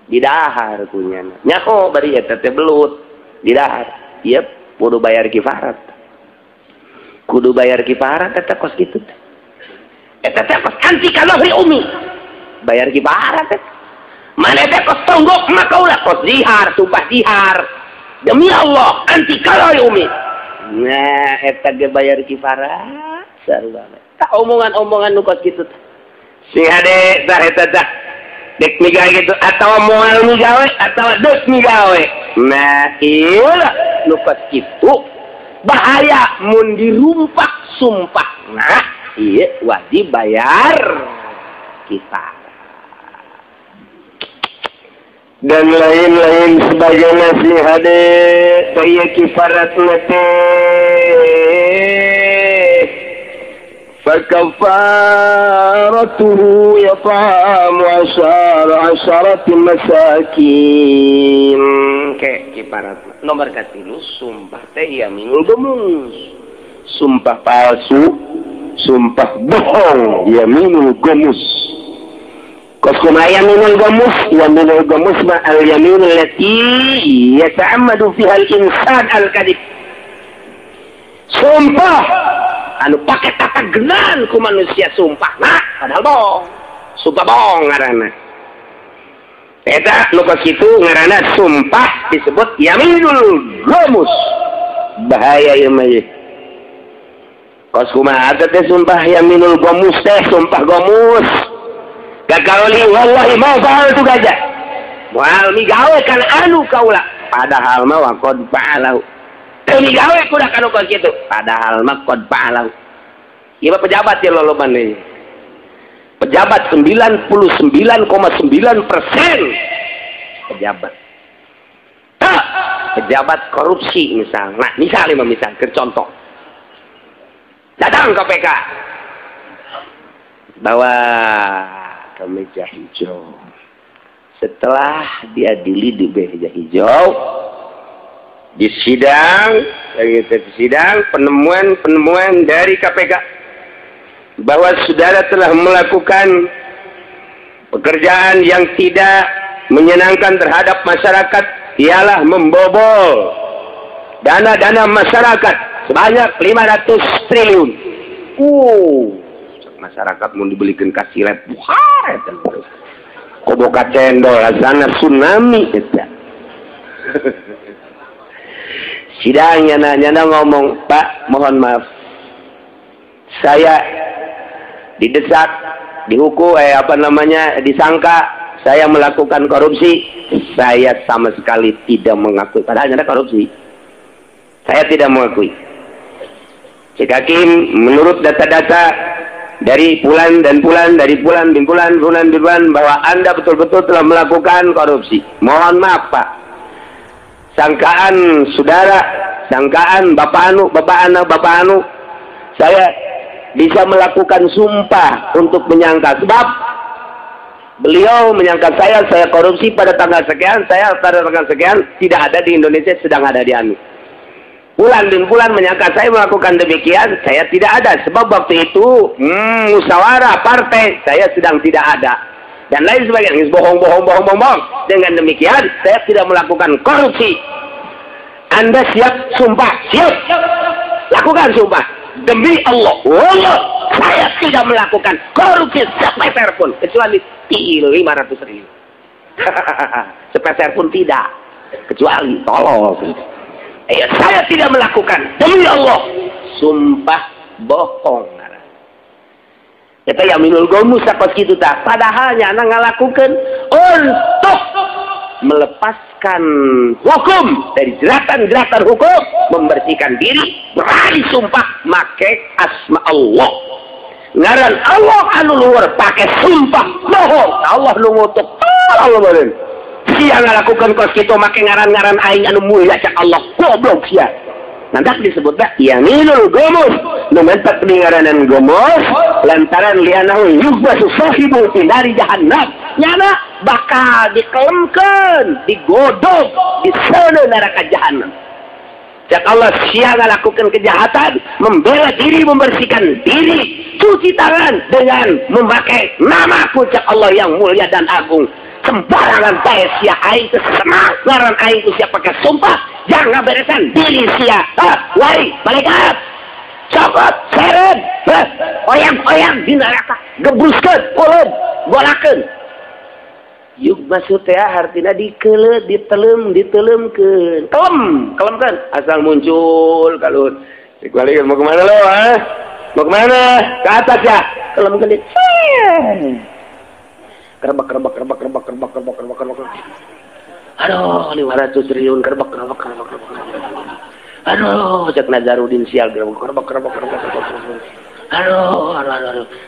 Di dahar kunyana. Nyaho bari eta teh belut di dahar. Ieu kudu bayar kifarat. Kudu bayar kifarat eta kos kitu teh. Eta teh kos anti ka lohri umi. Bayar kifarat teh. Mane teh kos tonggok maka ulah kos zihar, sumpah zihar. Demi Allah anti ka lohri umi. Nah, eta ge bayar kifarat sarua. Tak omongan-omongan nu kos kitu teh. Sing hade tah eta teh. Dek migawe gitu atau moal migawe atau dek migawe. Nah, iyalah lupa gitu bahaya mun dirumpak sumpah. Nah, iya wajib bayar kita dan lain-lain sebagainya sih hade kaya kifarat nate. فكفارته يطعم عشرة مساكين. Kayak kiparat nomor katilu sumpah teh yaminul gomus, sumpah palsu, sumpah bohong yaminul gomus. Kos kuma yaminul gomus ma al yaminul lati yata'ammadu fiha al insan al kadhib. Sumpah anu pakai tata genan ku manusia sumpah nah padahal bohong, sumpah bohong ngaranna. Eta nu kitu ngaranna sumpah disebut yaminul gomus. Bahaya ieu mah. Kos kumaha teh sumpah yaminul gomus teh sumpah gomus. Gakauli wallahi ma fa'altu gaja. Moal migawe kana anu kaula padahal mah waqad fa'alahu. Migawe kuda kanu kos kitu padahal mah qad fa'alahu. Ieu pejabat ya loloban nih. Pejabat 99,9% pejabat. Pejabat korupsi misal. Nah, misal contoh. Datang KPK. Bawa kemeja hijau. Setelah diadili di meja hijau, di sidang penemuan dari KPK bahwa saudara telah melakukan pekerjaan yang tidak menyenangkan terhadap masyarakat, ialah membobol dana-dana masyarakat sebanyak 500 triliun. Masyarakat mau dibelikan kasilet buhar koboka cendol asana tsunami eta. Sidangnya nyana ngomong, Pak, mohon maaf, saya didesak, dihukum, disangka saya melakukan korupsi. Saya sama sekali tidak mengakui. Padahal nyana korupsi. Saya tidak mengakui. Cek Hakim, menurut data-data dari Fulan dan Fulan, dari Fulan bin Fulan, Fulan bin Fulan, bahwa Anda betul-betul telah melakukan korupsi. Mohon maaf Pak, sangkaan saudara, sangkaan Bapak Anu, saya bisa melakukan sumpah untuk menyangka, sebab beliau menyangka saya korupsi pada tanggal sekian, saya pada tanggal sekian, tidak ada di Indonesia, sedang ada di Anu. Fulan bin Fulan menyangka saya melakukan demikian, saya tidak ada, sebab waktu itu musyawarah partai saya sedang tidak ada, dan lain sebagainya. Bohong. Dengan demikian saya tidak melakukan korupsi. Anda siap sumpah? Siap. Lakukan sumpah. Demi Allah, saya tidak melakukan korupsi sepeser pun, kecuali 500.000. Sepeser pun tidak, kecuali tolong. Saya tidak melakukan, demi Allah, sumpah bohong. Kita yaminul gomus apa gitu tak. Padahal anak ngalakukan untuk melepaskan hukum dari jeratan-jeratan hukum, membersihkan diri, berani sumpah make asma Allah. Ngaran Allah anu luar pakai sumpah bohong. Allah lu ngutuk. Allah beren. Sia ngalakukan kos kita make ngaran-ngaran aing anu mulia cak Allah. Goblok sia. Nanti disebut dah yaminul gomus. Numentak peningaranan gomus lantaran lianahu yubbasu sahibu dari jahannam. Nyana bakal dikelemkan, digodok di sana neraka jahannam. Cak Allah sia ngalakukan kejahatan, membela diri, membersihkan diri, cuci tangan dengan memakai nama cak Allah yang mulia dan agung. Sembarangan saya sia aing kesemangaran aing sia pakai sumpah, jangan beresan diri sia. Wari malaikat cokot seret oyang di neraka gebruskeun ulun golakeun. Yuk maksud teh artina dikelet ditelemkeun. Kelemkeun asal muncul kalau dikualikan mau kemana lo mau kemana ke atas ya kelemkeun kerbak. Aduh, 500 triliun kerbak. Aduh, cek Nazarudin sial kerbak. Aduh.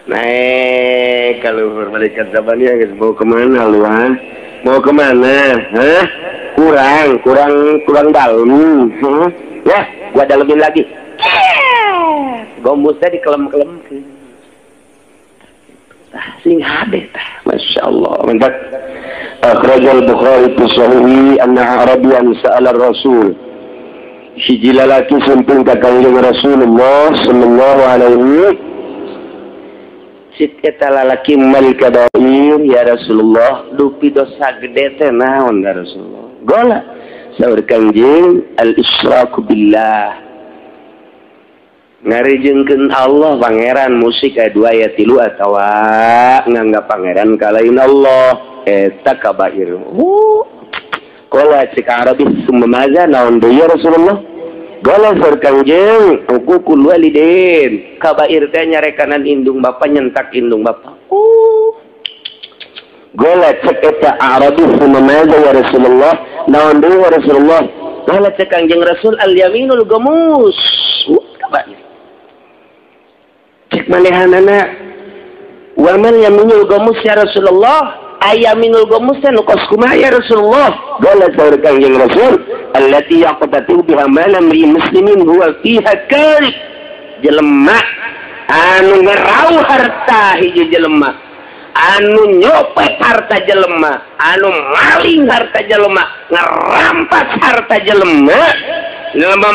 Naik kalau malaikat Zabania guys, mau kemana lu Mau kemana? Hah? Kurang dalam. Ya, gua dalemin lagi. Gombusnya dikelem-kelem. Sing hadeh tah. Masya Allah. Mantap. Akhrajal Bukhari fi Sahihi anna Arabiyan sa'ala Rasul. Hiji lalaki sumping ka Kanjeng Rasulullah sallallahu alaihi. Sit eta lalaki mal kabair ya Rasulullah, dupi dosa gede teh naon ya Rasulullah? Gola saur Kanjeng al-isyraku billah. Ngarijengkeun Allah pangeran musik dua ya tilu atawa nganggap pangeran kalain Allah eta kabair. Qala cek Arabi summaza naon deui ya Rasulullah? Qala sar Kanjeng uququl walidain. Kabair teh nyarekanan indung bapa nyentak indung bapa. Qala cek eta Arabi summaza ya Rasulullah? Naon deui ya Rasulullah? Qala cek Kanjeng Rasul al yaminul gamus. Kabair cek manehanana wa man yaminul gamus ya Rasulullah? Ayaminul gamus nu kos kumaha ya Rasulullah? Qala saur Kanjeng Rasul allati yaqtatu biha malam muslimin huwa fiha karib. Jelema anu ngerau harta hiji jelema, anu nyopet harta jelema, anu maling harta jelema, ngerampas harta jelema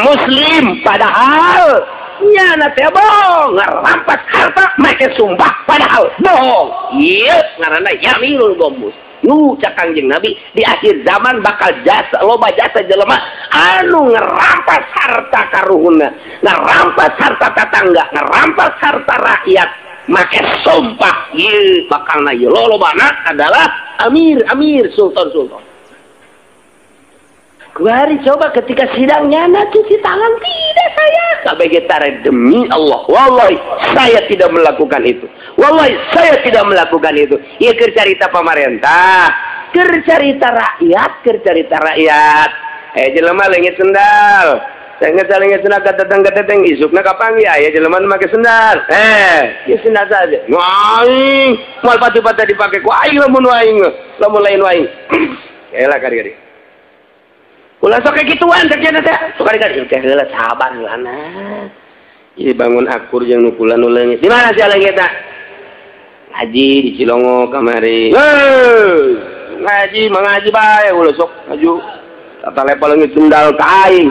muslim padahal nyana teh bohong, ngerampas harta make sumpah padahal bohong. Ieu ngaranna yaminul gamus. Nu cak Kanjeng Nabi di akhir zaman bakal loba jasa jelema anu ngerampas harta karuhuna, ngerampas harta tetangga, ngerampas harta rakyat make sumpah. Ieu bakalna ieu lolobana adalah amir, sultan. Kuari coba ketika sidang nyana cuci tangan tidak saya. Kabeh tare demi Allah. Wallahi saya tidak melakukan itu. Wallahi saya tidak melakukan itu. Ieu keur carita pamarentah, keur carita rakyat, Jelema leungit sendal. Lenget teteng isukna kapanggih aya jelema make sendal. Ieu sendal saja. Aing moal patu-patu dipake ku aing lamun aing, lamun lain aing. Elah kari-kari. Ulah sok kituan terjadi teh. Sok kari-kari teh heula sabar heula nah. Ieu bangun akur jeung nukulan nu leungit. Di mana sia leungitna? Ngaji di Cilongo kamari. Ngaji mengaji bae ulah sok maju. Tata level leungit sendal ka aing.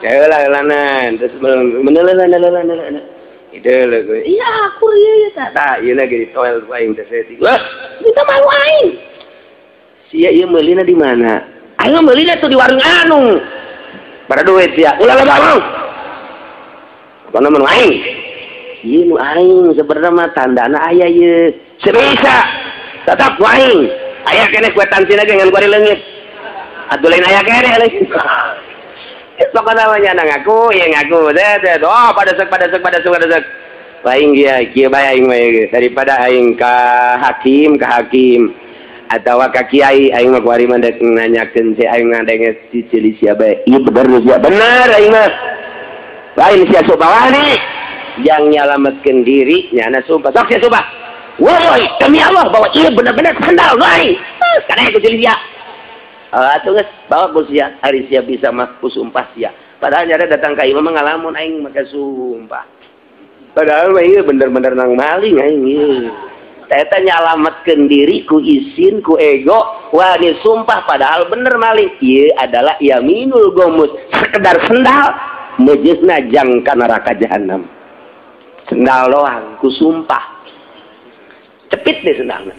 Heula-heulanan terus menelelan. Ide gue. Iya akur ieu tah. Ieu lagi di toel aing teh seti. Wah, kita malu aing. Sia ieu meulina di mana? Aing meulina tuh di warung anu. Pada duit sia. Ulah bang. Apa nama aing? Ieu nu aing sebenarnya mah tandana aya ieu. Sebisa. Tetap aing. Aya keneh kuetan sina dengan kuari leungit. Atuh lain aya keneh lagi. Sok namanya ngaku, ya ngaku. Oh, pada sek. Aing kieu bae aing mah daripada aing ka hakim atau ka kiai aing mah kuari mandek nanyakeun si aing ngadenge si cili sia bae. Ieu bener sia. Bener aing mah. Lain sia sumpah nih. Yang nyalametkeun diri nyana sumpah. Sok sia sumpah. Woi, demi Allah bahwa ieu bener-bener sandal aing. Kana itu cili sia. Atuh geus bawa ku sia ari sia bisa mah ku sumpah sia. Padahal nyara datang ka imam ngalamun aing make sumpah. Padahal mah ieu bener-bener nang maling aing ieu. Eta nyalametkeun diri ku isin ku ego wani sumpah padahal bener maling. Ieu adalah yaminul gomus. Sekedar sendal mejeusna jang ka neraka jahanam. Sendal doang ku sumpah. Cepit deh sendalna.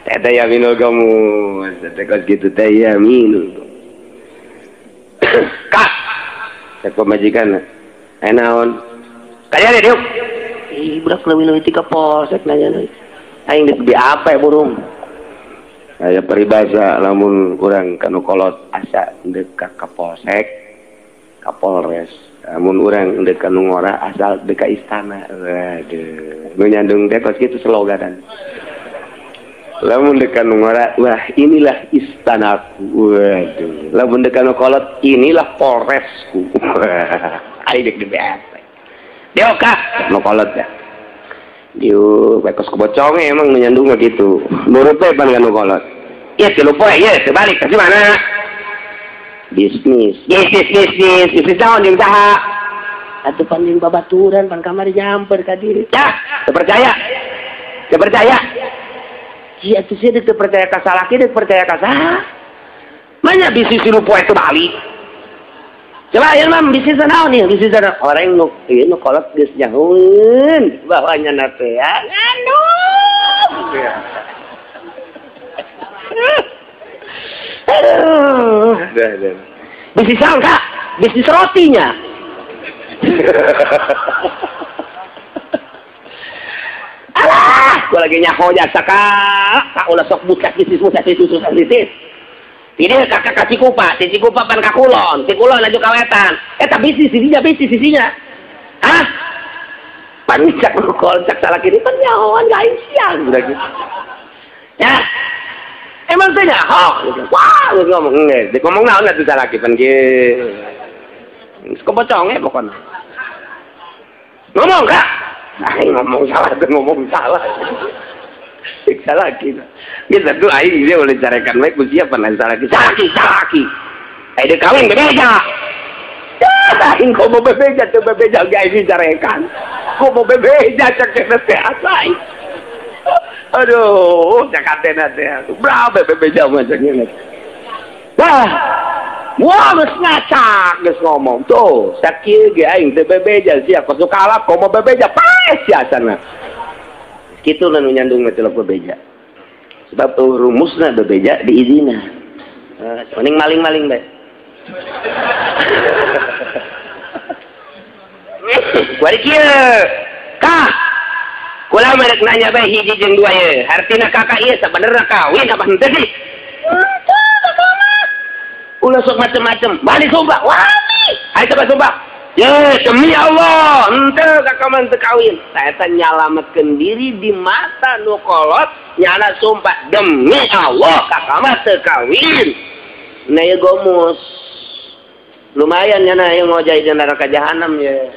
Eta yaminul gomus, tekos gitu teh yaminul gomus. Kak, cek pemajikan, naon? Kaya deh diuk. Ih, budak leuwih-leuwih ti ka polsek nanya. Aing di apa ya burung? Aya peribahasa lamun urang kanu kolot asa deuk ka polsek, ka polres. Lamun urang deuk kanu ngora asal deuk ka istana. Waduh, nu nyandung teh kos kitu sloganan. Lamun dekan ngora, wah inilah istanaku. Waduh. Lamun dekan kolot, inilah polresku. Ayo dek di BS. Dia oka, no kolot ya. Dia bekos keboconge emang menyandung gitu. Nurut pan kan no kolot. Iya lupa ya, terbalik ke mana? Bisnis. Bisnis tahun yang saha. Atau panding babaturan, pan kamar jamper ka diri. Ya, terpercaya. Iya tuh sih dek percaya ka salaki dek percaya ka saha. Mana bisnis lupa itu balik. Coba ya mam bisnis naon nih bisnis naon orang nu ieu nu kolot geus nyahoeun bahwanya na teh ya nganu. Aduh. Bisnis naon Kak? Bisnis rotinya. Alah, gua lagi nyaho jasa Kak ulah sok buka bisnis Tidak kakak kasih kupa pan kakulon, Cikulon laju kawetan. Eta bisnis sisinya. Hah? Panicak kolcak salah kiri pan nyahoan gaing siang udah gitu. Ya. Emang teh nyaho. Wah, lu ngomong naon atuh salah ki pan kieu. Kepoconge pokona. Ngomong Kak. Ngomong salah. Siksa lagi. Kita tuh aing dia boleh carakan baik ku siapa lan salaki. Aing dia kawin bebeja. Aing kok mau bebeja tuh bebeja ge aing carakan. Kok mau bebeja cek teh asai. Aduh, cakatena teh. Berapa bebeja macamnya. Wah. Wah, geus ngacak, geus ngomong tuh. Sakieu ge aing teh bebeja sia kos kalap kok mau bebeja paes siasana. Kitu nu nyandung celok bebeja. Sebab rumusna bebeja diizina. Mending maling-maling bae. Kuari kieu. Kak. Kula merek nanya bae hiji jeung dua ye. Hartina kakak ieu sabenerna kawin apa henteu sih? Henteu kakak mah. Ulah sok macem-macem. Balik sumpah. Wani. Ayo coba sumpah. Ya demi Allah, ente kakak mah teu kawin. Saya nyalametkeun diri di mata nu kolot, nyana sumpah demi Allah kakak mah teu kawin. Naya gomus. Lumayan ya na yang ngojai di neraka jahanam ya.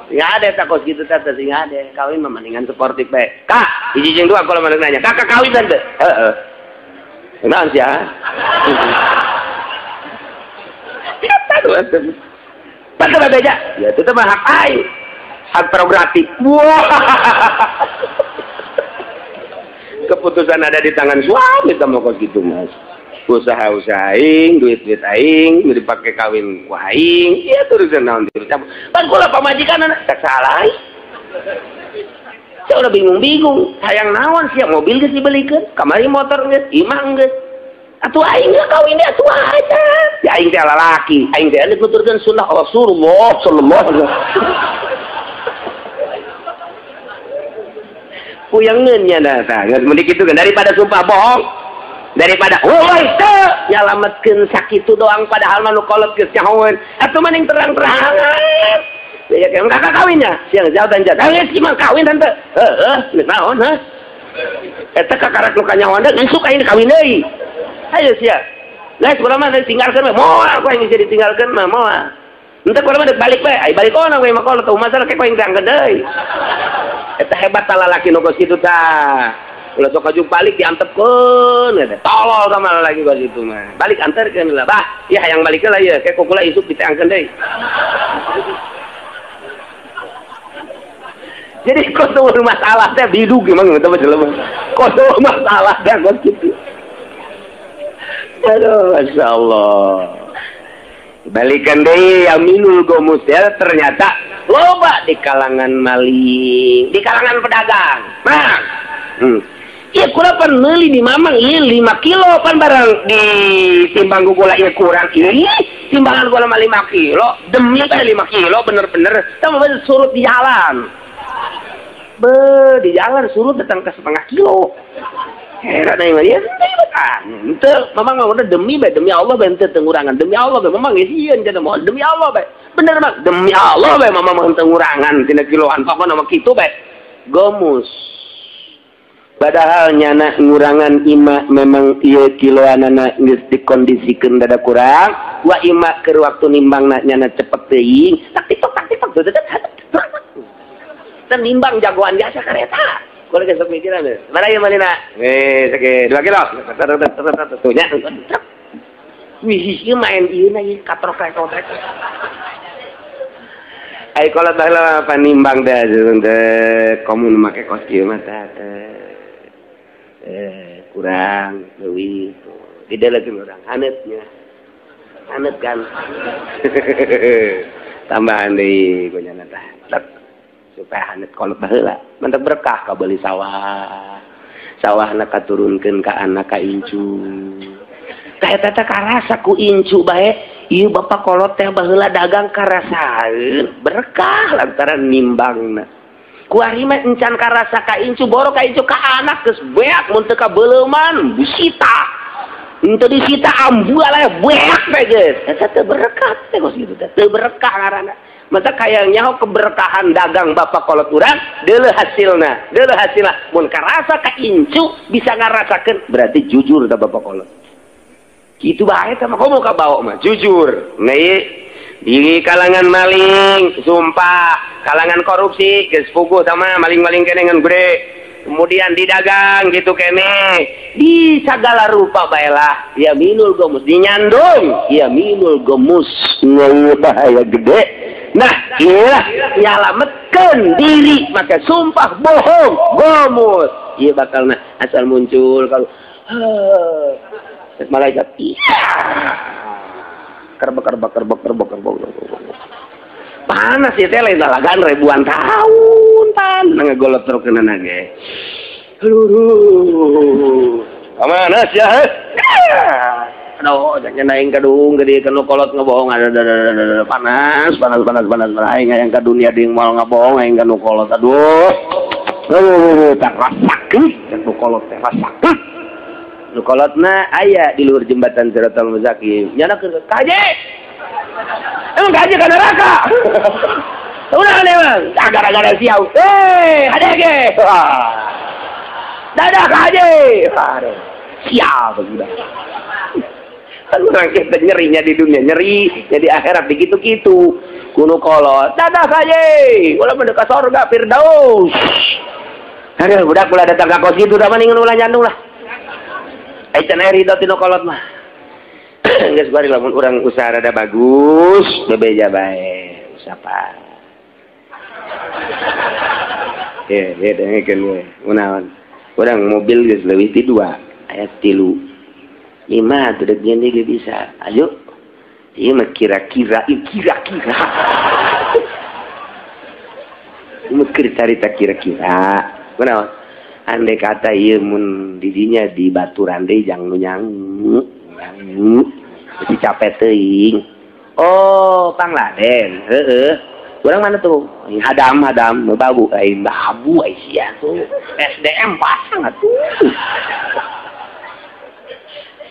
Nggak ada takut gitu tante, nggak ada. Kawin mendingan sportif baik. Kak, izin dua kalau mana nanya. Kakak kawin tante. Kenapa sih ya? Betul beja. Ya itu mah hak aing. Hak prerogatif. Wah. Keputusan ada di tangan suami sama kok gitu mas. Usaha aing, duit aing, dipakai kawin ku aing, ya terusan naon diucap. Pan kula pamajikan anak tak salah. Saya udah bingung, hayang naon sih mobil geus dibelikeun, kamari motor geus, imah geus. Atuh aing geus kawin dia atuh aja. Ya aing teh lalaki, aing teh nuturkeun sunnah Rasulullah sallallahu alaihi wasallam. Puyangeun nya tah, geus mending kitu kan daripada sumpah bohong. Daripada itu nyalametkeun sakitu doang padahal manu kolot geus nyahoeun atuh mending terang-terangan ya kan kakak kawinnya siang jauh dan jauh geus gimana kawin tante geus naon heuh eta kakarek nu kanyahoan deui isuk aing kawin deui ayo sia geus kumaha mah ditinggalkeun moal aku yang bisa ditinggalkeun mah moal henteu kumaha mah balik bae ai balik ona we mah kolot teu masalah kayak aing diangkeun deui eta hebat lalaki nu geus kitu tah. Ulah sok aju balik diantepkeun tolol sama lagi gua situ mah balik antarkeun lah bah ya hayang balikeun lah ya kayak kukula isuk diteangkeun deui jadi kotor masalah teh bidug emang eta mah jelema kotor masalah teh gua kitu aduh masyaallah balikan deui aminul gomus ya ternyata loba di kalangan maling di kalangan pedagang nah iya kula pan meuli di mamang iya 5 kilo pan barang di timbang gula iya kurang iya timbangan gula mah 5 kilo demi 5 kilo bener-bener sama surut di jalan di jalan surut datang ke 0,5 kilo heran aing mah ya ente memang udah demi Allah bae ente tengurangan demi Allah bae memang sieun cenah moal demi Allah bae bener mah demi Allah bae memang tengurangan tina kiloan pokona mah kitu bae gomus. Padahal nyana ngurangan imah memang iya kiloanana geus dikondisikeun dada kurang wa imah keur waktu nimbangna nyana cepet teuing tak titok dan nimbang jagoan biasa kareta kalau geus mikiran teh mana ieu manehna sake 2 kilo tuh nya wih ieu main ieu na ieu katrok-katrok ai kalau baheula panimbang da komun make kos ieu mah teh kurang lebih tidak lagi orang hanetnya hanet kan tambahan deh gue nyana tah supaya hanet kolot baheula mantap berkah ka beli sawahna katurunkeun ka anak ka incu ka eta teh karasa ku incu bae ieu bapak kolot teh baheula dagang karasaeun berkah lantaran nimbangna kuari mah encan karasa ka incu boro ka incu ka anak geus beak mun teu ka beuleuman disita henteu disita ambu aya beak teh geus eta teu berkah teh geus kitu teh teu berkah ngaranna mata kaya nyaho keberkahan dagang bapak kolot urang deuleu hasilna mun karasa ka incu bisa ngarasakeun berarti jujur da bapak kolot kitu bae teh mah komo ka bawa mah jujur nah di kalangan maling sumpah kalangan korupsi geus puguh sama maling-maling kene ngan gede kemudian di dagang gitu kene di segala rupa baelah ya minul gomus dinyandung ya minul gomus bahaya gede nah inilah nyalametkeun diri maka sumpah bohong gomus ieu bakalna asal muncul kalau malaikat iya kerbek panas ya teh lain dalagan ribuan tahun tan ngagolot terus kena nage kemana sih ya aduh jangan naik kadung gede kena kolot ngebohong ada panas aing yang ke dunia di mal ngebohong aing kanu kolot aduh tak rasakeun kanu kolot teh rasakeun nu kolotna aya di luhur jembatan Siratal Mustaqim nyana keur kaje emang kaje ka neraka udah emang gara-gara siau ada ge dadah kaje siap sudah Kan orang kita nyerinya di dunia nyeri, jadi akhirat begitu-gitu. Kuno kolot, dadah saja, ulah mendekat surga Firdaus. Aduh, budak ulah datang ke kos gitu, udah mendingan ulah nyandung lah. Aican air itu tino kolot mah. Geus bari lamun urang usaha rada bagus, bebeja bae, siapa? Ya, dengekeun we. Unaon? Urang mobil geus leuwih ti 2, aya 3. 5 tuh gini gak bisa. Ayo, iya mah kira-kira. Mekir carita kira-kira. Kenapa? Andai kata iya mun didinya di baturan deh jangan nyangu, mesti capek teuing. Oh, Pangladen. Kurang mana tuh? Hadam, babu, babu sia tuh. SDM pasang atuh.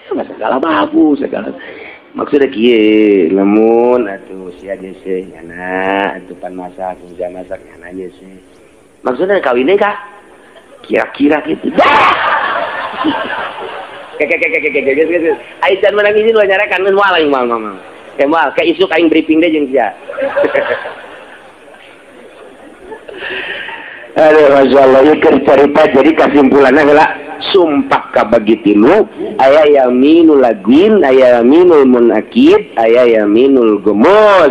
Segala babu segala maksudnya kieu lamun atuh sia geus nyana atuh pan masak hujan masak nyana geus maksudnya kawinnya kah kira-kira gitu Aican menang izin lu nyarakan moal aing moal moal ka isuk aing briefing deh jeung sia aduh masyaallah ieu keur cerita jadi kesimpulannya adalah sumpah kabagi tilu aya yaminul lagwin aya yaminul munakid aya yaminul gemus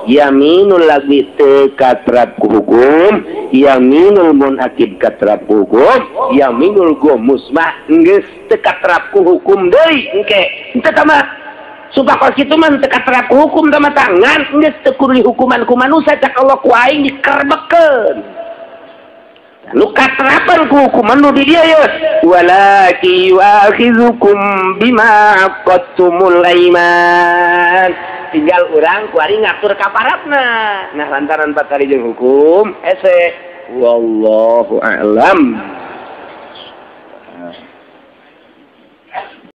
yaminul lagwi teu katrap ku hukum yaminul munakid katrap ku hukum yaminul gemus mah geus teu katrap ku hukum deui engke henteu tama sumpah kos kitu mah teu katrap ku hukum tama tangan geus teu kudu dihukuman ku manusia cak Allah ku aing dikerbekeun nu katrapan ku hukuman nu di dia ya walaki yuakhizukum bima aqadtumul aiman tinggal urang ku ari ngatur kaparatna nah lantaran 4 kali jeung hukum ese wallahu a'lam.